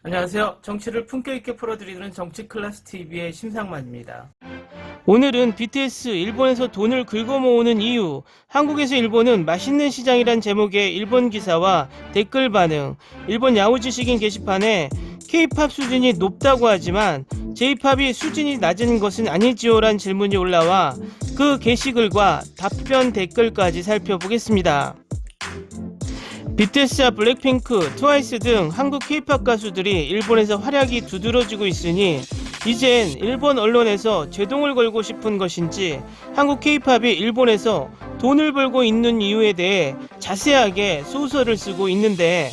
안녕하세요. 정치를 품격 있게 풀어드리는 정치클래스TV의 심상만입니다. 오늘은 BTS 일본에서 돈을 긁어모으는 이유, 한국에서 일본은 맛있는 시장이란 제목의 일본 기사와 댓글 반응, 일본 야후지식인 게시판에 K-팝 수준이 높다고 하지만 J-팝이 수준이 낮은 것은 아니지요란 질문이 올라와 그 게시글과 답변 댓글까지 살펴보겠습니다. BTS와 블랙핑크, 트와이스 등 한국 K-팝 가수들이 일본에서 활약이 두드러지고 있으니 이젠 일본 언론에서 제동을 걸고 싶은 것인지 한국 K-팝이 일본에서 돈을 벌고 있는 이유에 대해 자세하게 소설을 쓰고 있는데,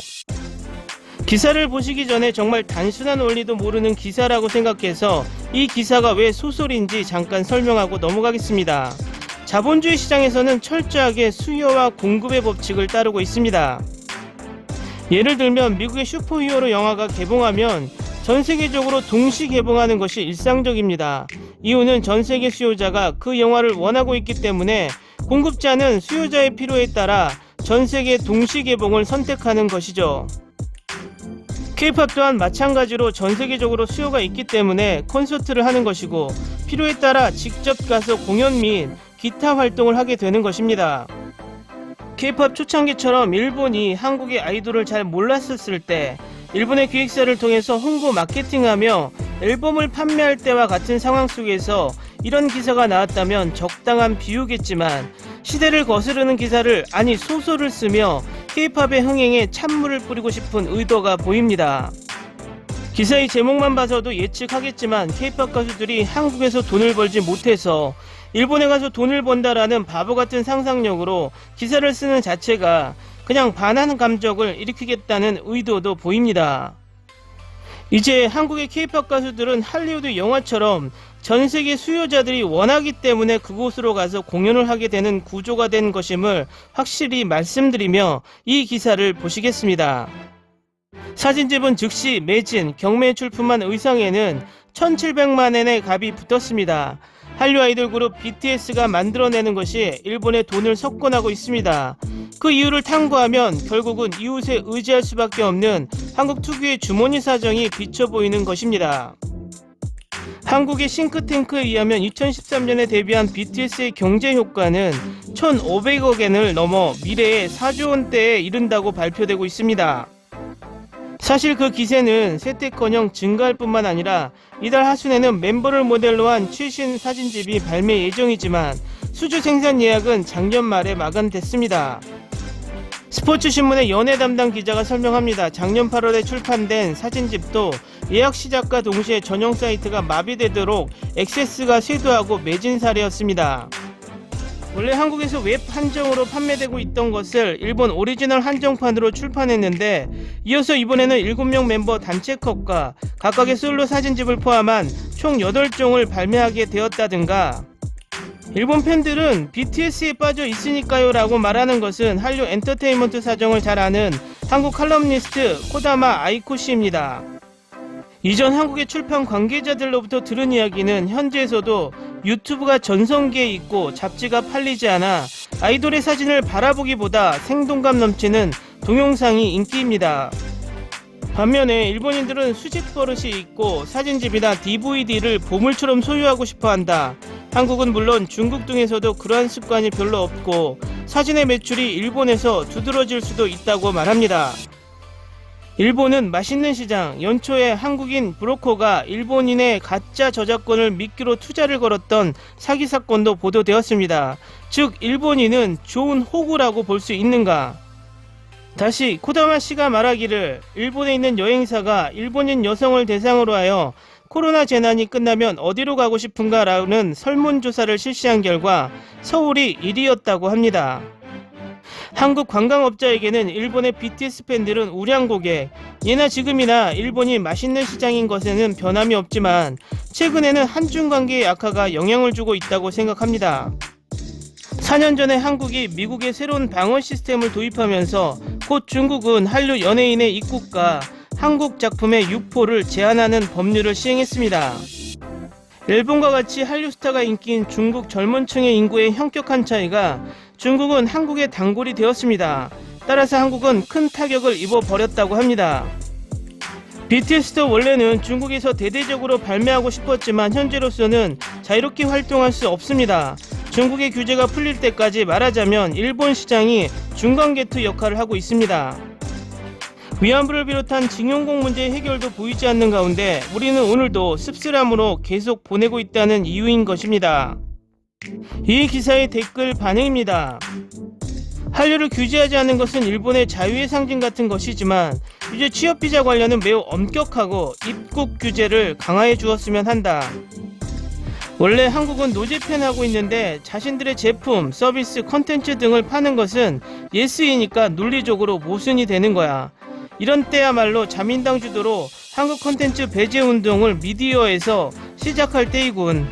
기사를 보시기 전에 정말 단순한 원리도 모르는 기사라고 생각해서 이 기사가 왜 소설인지 잠깐 설명하고 넘어가겠습니다. 자본주의 시장에서는 철저하게 수요와 공급의 법칙을 따르고 있습니다. 예를 들면 미국의 슈퍼히어로 영화가 개봉하면 전 세계적으로 동시 개봉하는 것이 일상적입니다. 이유는 전 세계 수요자가 그 영화를 원하고 있기 때문에 공급자는 수요자의 필요에 따라 전 세계 동시 개봉을 선택하는 것이죠. K-팝 또한 마찬가지로 전 세계적으로 수요가 있기 때문에 콘서트를 하는 것이고, 필요에 따라 직접 가서 공연 및 기타 활동을 하게 되는 것입니다. K-팝 초창기처럼 일본이 한국의 아이돌을 잘 몰랐었을 때 일본의 기획사를 통해서 홍보 마케팅하며 앨범을 판매할 때와 같은 상황 속에서 이런 기사가 나왔다면 적당한 비유겠지만, 시대를 거스르는 기사를, 아니 소설을 쓰며 K-팝의 흥행에 찬물을 뿌리고 싶은 의도가 보입니다. 기사의 제목만 봐서도 예측하겠지만 K-팝 가수들이 한국에서 돈을 벌지 못해서 일본에 가서 돈을 번다라는 바보같은 상상력으로 기사를 쓰는 자체가 그냥 반하는 감정을 일으키겠다는 의도도 보입니다. 이제 한국의 K-팝 가수들은 할리우드 영화처럼 전세계 수요자들이 원하기 때문에 그곳으로 가서 공연을 하게 되는 구조가 된 것임을 확실히 말씀드리며 이 기사를 보시겠습니다. 사진집은 즉시 매진, 경매에 출품한 의상에는 1,700만엔의 값이 붙었습니다. 한류 아이돌 그룹 BTS가 만들어내는 것이 일본에 돈을 석권하고 있습니다. 그 이유를 탐구하면 결국은 이웃에 의지할 수밖에 없는 한국 특유의 주머니 사정이 비쳐 보이는 것입니다. 한국의 싱크탱크에 의하면 2013년에 데뷔한 BTS의 경제 효과는 1,500억엔을 넘어 미래에 4조 원대에 이른다고 발표되고 있습니다. 사실 그 기세는 세태커녕 증가할 뿐만 아니라 이달 하순에는 멤버를 모델로 한 최신 사진집이 발매 예정이지만 수주 생산 예약은 작년 말에 마감됐습니다. 스포츠신문의 연예 담당 기자가 설명합니다. 작년 8월에 출판된 사진집도 예약 시작과 동시에 전용 사이트가 마비되도록 액세스가 쇄도하고 매진 사례였습니다. 원래 한국에서 웹 한정으로 판매되고 있던 것을 일본 오리지널 한정판으로 출판했는데, 이어서 이번에는 7명 멤버 단체 컷과 각각의 솔로 사진집을 포함한 총 8종을 발매하게 되었다든가, 일본 팬들은 BTS에 빠져 있으니까요 라고 말하는 것은 한류 엔터테인먼트 사정을 잘 아는 한국 칼럼니스트 코다마 아이코 씨입니다. 이전 한국의 출판 관계자들로부터 들은 이야기는 현지에서도 유튜브가 전성기에 있고 잡지가 팔리지 않아 아이돌의 사진을 바라보기보다 생동감 넘치는 동영상이 인기입니다. 반면에 일본인들은 수집 버릇이 있고 사진집이나 DVD를 보물처럼 소유하고 싶어한다. 한국은 물론 중국 등에서도 그러한 습관이 별로 없고 사진의 매출이 일본에서 두드러질 수도 있다고 말합니다. 일본은 맛있는 시장, 연초에 한국인 브로커가 일본인의 가짜 저작권을 미끼로 투자를 걸었던 사기 사건도 보도되었습니다. 즉 일본인은 좋은 호구라고 볼 수 있는가? 다시 코다마 씨가 말하기를, 일본에 있는 여행사가 일본인 여성을 대상으로 하여 코로나 재난이 끝나면 어디로 가고 싶은가 라는 설문조사를 실시한 결과 서울이 1위였다고 합니다. 한국 관광업자에게는 일본의 BTS 팬들은 우량 고객, 예나 지금이나 일본이 맛있는 시장인 것에는 변함이 없지만 최근에는 한중 관계의 악화가 영향을 주고 있다고 생각합니다. 4년 전에 한국이 미국의 새로운 방어 시스템을 도입하면서 곧 중국은 한류 연예인의 입국과 한국 작품의 유포를 제한하는 법률을 시행했습니다. 일본과 같이 한류 스타가 인기인 중국 젊은 층의 인구의 현격한 차이가 중국은 한국의 단골이 되었습니다. 따라서 한국은 큰 타격을 입어버렸다고 합니다. BTS도 원래는 중국에서 대대적으로 발매하고 싶었지만 현재로서는 자유롭게 활동할 수 없습니다. 중국의 규제가 풀릴 때까지 말하자면 일본 시장이 중간계투 역할을 하고 있습니다. 위안부를 비롯한 징용공 문제 해결도 보이지 않는 가운데 우리는 오늘도 씁쓸함으로 계속 보내고 있다는 이유인 것입니다. 이 기사의 댓글 반응입니다. 한류를 규제하지 않는 것은 일본의 자유의 상징 같은 것이지만 이제 취업비자 관련은 매우 엄격하고 입국 규제를 강화해 주었으면 한다. 원래 한국은 노제편하고 있는데 자신들의 제품, 서비스, 컨텐츠 등을 파는 것은 예스이니까 논리적으로 모순이 되는 거야. 이런 때야말로 자민당 주도로 한국 컨텐츠 배제 운동을 미디어에서 시작할 때이군.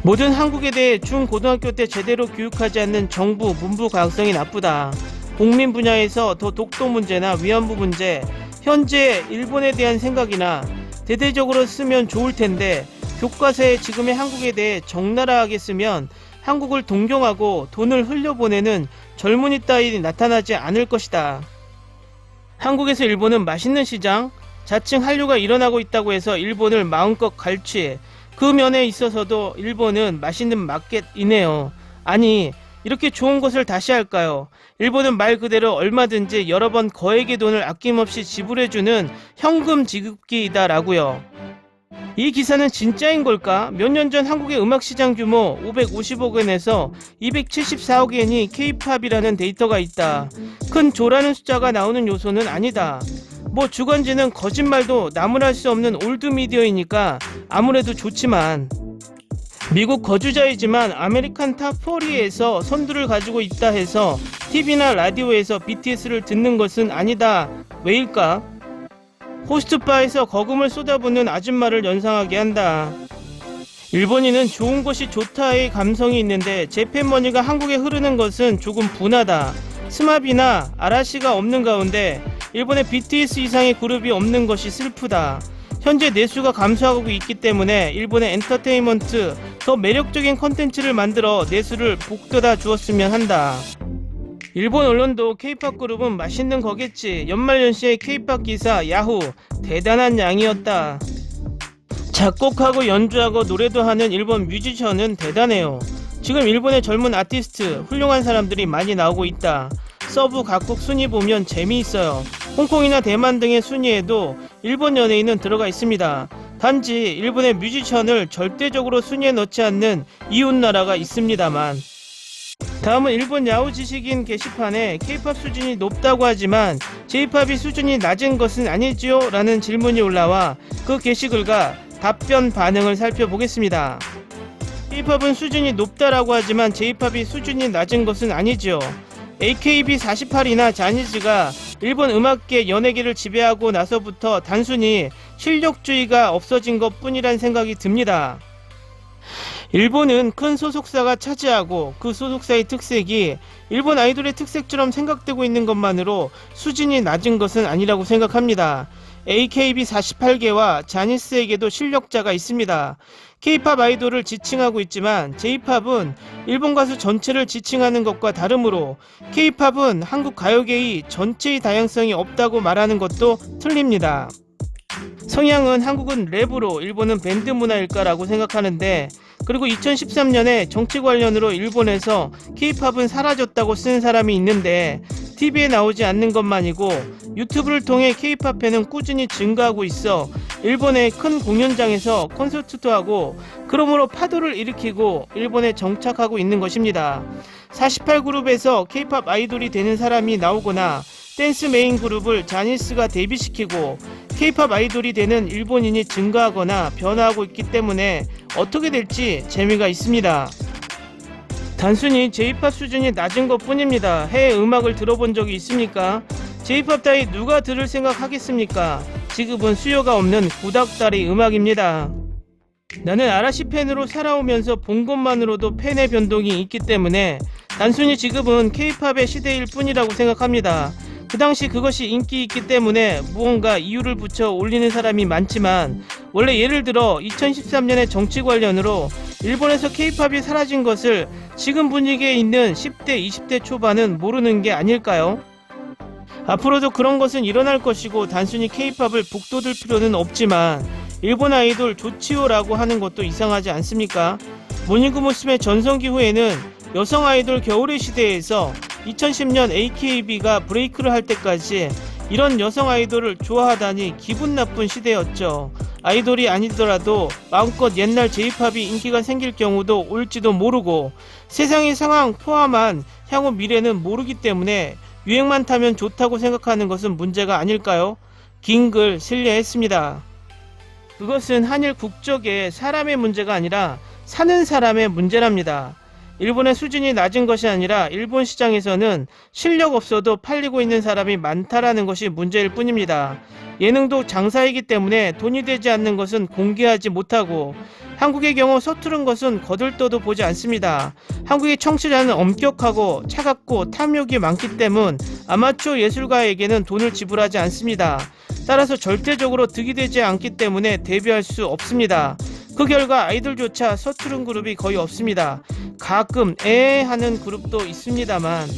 모든 한국에 대해 중고등학교 때 제대로 교육하지 않는 정부, 문부 가능성이 나쁘다. 국민 분야에서 더 독도 문제나 위안부 문제, 현재 일본에 대한 생각이나 대대적으로 쓰면 좋을 텐데 교과서에 지금의 한국에 대해 적나라하게 쓰면 한국을 동경하고 돈을 흘려보내는 젊은이 따위 나타나지 않을 것이다. 한국에서 일본은 맛있는 시장, 자칭 한류가 일어나고 있다고 해서 일본을 마음껏 갈취해 그 면에 있어서도 일본은 맛있는 마켓이네요. 아니, 이렇게 좋은 것을 다시 할까요? 일본은 말 그대로 얼마든지 여러 번 거액의 돈을 아낌없이 지불해주는 현금 지급기이다라고요. 이 기사는 진짜인 걸까? 몇 년 전 한국의 음악시장 규모 550억 원에서 274억 원이 K-팝이라는 데이터가 있다. 큰 조라는 숫자가 나오는 요소는 아니다. 뭐 주간지는 거짓말도 나무랄 수 없는 올드미디어이니까 아무래도 좋지만 미국 거주자이지만 아메리칸 탑 40에서 선두를 가지고 있다 해서 TV나 라디오에서 BTS를 듣는 것은 아니다. 왜일까? 호스트바에서 거금을 쏟아붓는 아줌마를 연상하게 한다. 일본인은 좋은 것이 좋다의 감성이 있는데 재팬머니가 한국에 흐르는 것은 조금 분하다. 스마비나 아라시가 없는 가운데 일본에 BTS 이상의 그룹이 없는 것이 슬프다. 현재 내수가 감소하고 있기 때문에 일본의 엔터테인먼트 더 매력적인 컨텐츠를 만들어 내수를 북돋아 주었으면 한다. 일본 언론도 K-팝 그룹은 맛있는 거겠지. 연말연시의 K-팝 기사 야후 대단한 양이었다. 작곡하고 연주하고 노래도 하는 일본 뮤지션은 대단해요. 지금 일본의 젊은 아티스트 훌륭한 사람들이 많이 나오고 있다. 서브 각국 순위 보면 재미있어요. 홍콩이나 대만 등의 순위에도 일본 연예인은 들어가 있습니다. 단지 일본의 뮤지션을 절대적으로 순위에 넣지 않는 이웃나라가 있습니다만. 다음은 일본 야후 지식인 게시판에 K-팝 수준이 높다고 하지만 J-팝이 수준이 낮은 것은 아니지요? 라는 질문이 올라와 그 게시글과 답변 반응을 살펴보겠습니다. K-팝은 수준이 높다라고 하지만 J-팝이 수준이 낮은 것은 아니죠. AKB48이나 자니즈가 일본 음악계 연예계를 지배하고 나서부터 단순히 실력주의가 없어진 것 뿐이란 생각이 듭니다. 일본은 큰 소속사가 차지하고 그 소속사의 특색이 일본 아이돌의 특색처럼 생각되고 있는 것만으로 수준이 낮은 것은 아니라고 생각합니다. AKB48계와 자니스에게도 실력자가 있습니다. K-팝 아이돌을 지칭하고 있지만 J-팝은 일본 가수 전체를 지칭하는 것과 다르므로 K-팝은 한국 가요계의 전체의 다양성이 없다고 말하는 것도 틀립니다. 성향은 한국은 랩으로 일본은 밴드 문화일까라고 생각하는데 그리고 2013년에 정치 관련으로 일본에서 K-팝은 사라졌다고 쓴 사람이 있는데 TV에 나오지 않는 것만이고 유튜브를 통해 K-팝 팬은 꾸준히 증가하고 있어 일본의 큰 공연장에서 콘서트도 하고 그러므로 파도를 일으키고 일본에 정착하고 있는 것입니다. 48그룹에서 K-팝 아이돌이 되는 사람이 나오거나 댄스 메인 그룹을 자니스가 데뷔시키고 K-팝 아이돌이 되는 일본인이 증가하거나 변화하고 있기 때문에 어떻게 될지 재미가 있습니다. 단순히 J-팝 수준이 낮은 것 뿐입니다. 해외 음악을 들어본 적이 있습니까? J-팝 따위 누가 들을 생각하겠습니까? 지금은 수요가 없는 구닥다리 음악입니다. 나는 아라시 팬으로 살아오면서 본 것만으로도 팬의 변동이 있기 때문에 단순히 지금은 K-팝의 시대일 뿐이라고 생각합니다. 그 당시 그것이 인기 있기 때문에 무언가 이유를 붙여 올리는 사람이 많지만 원래 예를 들어 2013년에 정치 관련으로 일본에서 K-팝이 사라진 것을 지금 분위기에 있는 10대, 20대 초반은 모르는 게 아닐까요? 앞으로도 그런 것은 일어날 것이고 단순히 케이팝을 북돋을 필요는 없지만 일본 아이돌 좋지요라고 하는 것도 이상하지 않습니까? 모닝구 무스메 전성기 후에는 여성 아이돌 겨울의 시대에서 2010년 AKB가 브레이크를 할 때까지 이런 여성 아이돌을 좋아하다니 기분 나쁜 시대였죠. 아이돌이 아니더라도 마음껏 옛날 J-팝이 인기가 생길 경우도 올지도 모르고 세상의 상황 포함한 향후 미래는 모르기 때문에 유행만 타면 좋다고 생각하는 것은 문제가 아닐까요? 긴 글 실례했습니다. 그것은 한일 국적의 사람의 문제가 아니라 사는 사람의 문제랍니다. 일본의 수준이 낮은 것이 아니라 일본 시장에서는 실력 없어도 팔리고 있는 사람이 많다라는 것이 문제일 뿐입니다. 예능도 장사이기 때문에 돈이 되지 않는 것은 공개하지 못하고 한국의 경우 서투른 것은 거들떠도 보지 않습니다. 한국의 청취자는 엄격하고 차갑고 탐욕이 많기 때문 아마추어 예술가에게는 돈을 지불하지 않습니다. 따라서 절대적으로 득이 되지 않기 때문에 데뷔할 수 없습니다. 그 결과 아이돌조차 서투른 그룹이 거의 없습니다. 가끔 하는 그룹도 있습니다만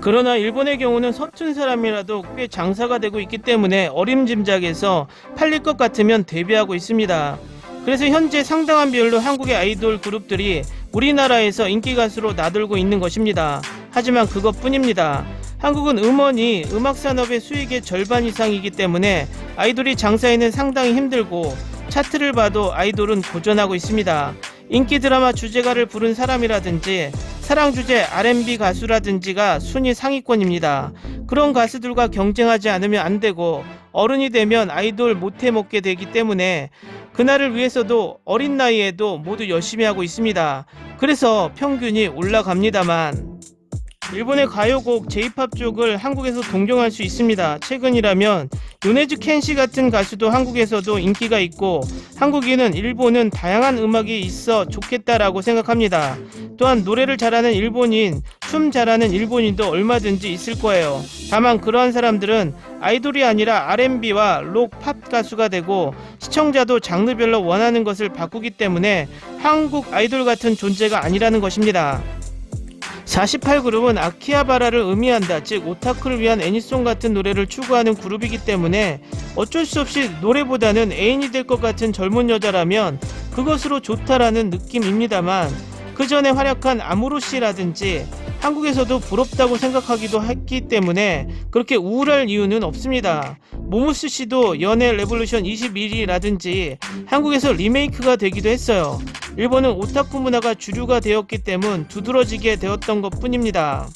그러나 일본의 경우는 서툰 사람이라도 꽤 장사가 되고 있기 때문에 어림짐작해서 팔릴 것 같으면 데뷔하고 있습니다. 그래서 현재 상당한 비율로 한국의 아이돌 그룹들이 우리나라에서 인기 가수로 나돌고 있는 것입니다. 하지만 그것뿐입니다. 한국은 음원이 음악산업의 수익의 절반 이상이기 때문에 아이돌이 장사에는 상당히 힘들고 차트를 봐도 아이돌은 고전하고 있습니다. 인기 드라마 주제가를 부른 사람이라든지 사랑주제 R&B 가수라든지가 순위 상위권입니다. 그런 가수들과 경쟁하지 않으면 안 되고 어른이 되면 아이돌 못 해먹게 되기 때문에 그날을 위해서도 어린 나이에도 모두 열심히 하고 있습니다. 그래서 평균이 올라갑니다만 일본의 가요곡 J-팝 쪽을 한국에서 동경할 수 있습니다. 최근이라면 요네즈 켄시 같은 가수도 한국에서도 인기가 있고 한국인은 일본은 다양한 음악이 있어 좋겠다라고 생각합니다. 또한 노래를 잘하는 일본인, 춤 잘하는 일본인도 얼마든지 있을 거예요. 다만 그러한 사람들은 아이돌이 아니라 R&B와 록, 팝 가수가 되고 시청자도 장르별로 원하는 것을 바꾸기 때문에 한국 아이돌 같은 존재가 아니라는 것입니다. 48그룹은 아키하바라를 의미한다. 즉 오타쿠를 위한 애니송 같은 노래를 추구하는 그룹이기 때문에 어쩔 수 없이 노래보다는 애인이 될 것 같은 젊은 여자라면 그것으로 좋다라는 느낌입니다만 그 전에 활약한 아무로씨라든지 한국에서도 부럽다고 생각하기도 했기 때문에 그렇게 우울할 이유는 없습니다. 모무스 씨도 연애 레볼루션 21이라든지 한국에서 리메이크가 되기도 했어요. 일본은 오타쿠 문화가 주류가 되었기 때문 두드러지게 되었던 것 뿐입니다.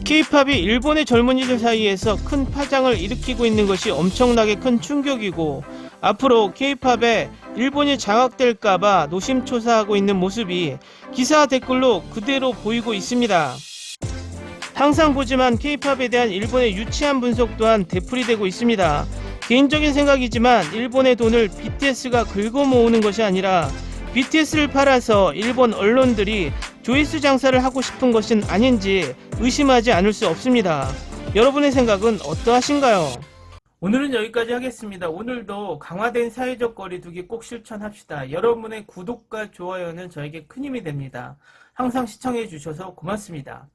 K-팝이 일본의 젊은이들 사이에서 큰 파장을 일으키고 있는 것이 엄청나게 큰 충격이고 앞으로 K-팝에 일본이 장악될까봐 노심초사하고 있는 모습이 기사 댓글로 그대로 보이고 있습니다. 항상 보지만 K-팝에 대한 일본의 유치한 분석 또한 되풀이되고 있습니다. 개인적인 생각이지만 일본의 돈을 BTS가 긁어 모으는 것이 아니라 BTS를 팔아서 일본 언론들이 조회수 장사를 하고 싶은 것은 아닌지 의심하지 않을 수 없습니다. 여러분의 생각은 어떠하신가요? 오늘은 여기까지 하겠습니다. 오늘도 강화된 사회적 거리두기 꼭 실천합시다. 여러분의 구독과 좋아요는 저에게 큰 힘이 됩니다. 항상 시청해 주셔서 고맙습니다.